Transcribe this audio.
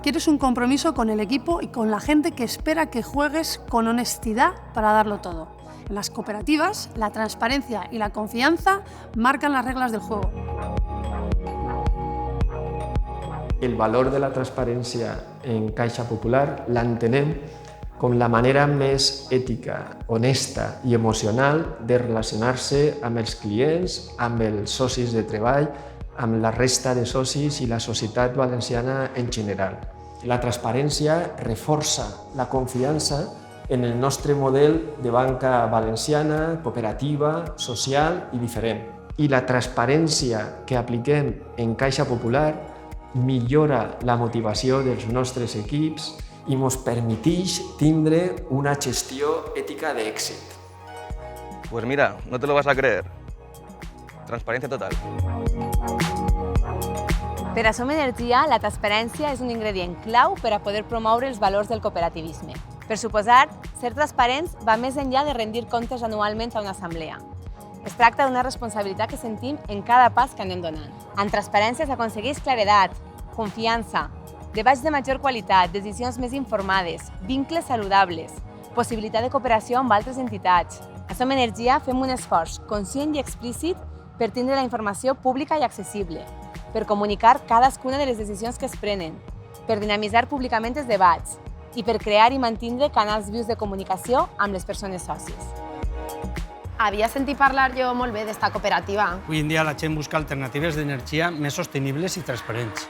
adquieres un compromiso con el equipo y con la gente que espera que juegues con honestidad para darlo todo. En las cooperativas, la transparencia y la confianza marcan las reglas del juego. El valor de la transparència en Caixa Popular l'entenem com la manera més ètica, honesta i emocional de relacionar-se amb els clients, amb els socis de treball, amb la resta de socis i la societat valenciana en general. La transparència reforça la confiança en el nostre model de banca valenciana, cooperativa, social i diferent. I la transparència que apliquem en Caixa Popular millora la motivació dels nostres equips i ens permeteix tindre una gestió ètica d'èxit. Pues mira, no te lo vas a creer. Transparencia total. Per a Som Energia, la transparència és un ingredient clau per a poder promoure els valors del cooperativisme. Per suposar, ser transparents va més enllà de rendir comptes anualment a una assemblea. Es tracta d'una responsabilitat que sentim en cada pas que anem donant. Amb transparència s'aconsegueix claredat, confiança, debats de major qualitat, decisions més informades, vincles saludables, possibilitat de cooperació amb altres entitats. A Som Energia fem un esforç conscient i explícit per tindre la informació pública i accessible, per comunicar cadascuna de les decisions que es prenen, per dinamitzar públicament els debats i per crear i mantindre canals vius de comunicació amb les persones sòcies. Havia sentit parlar jo molt bé d'esta cooperativa. Avui en dia la gent busca alternatives d'energia més sostenibles i transparents.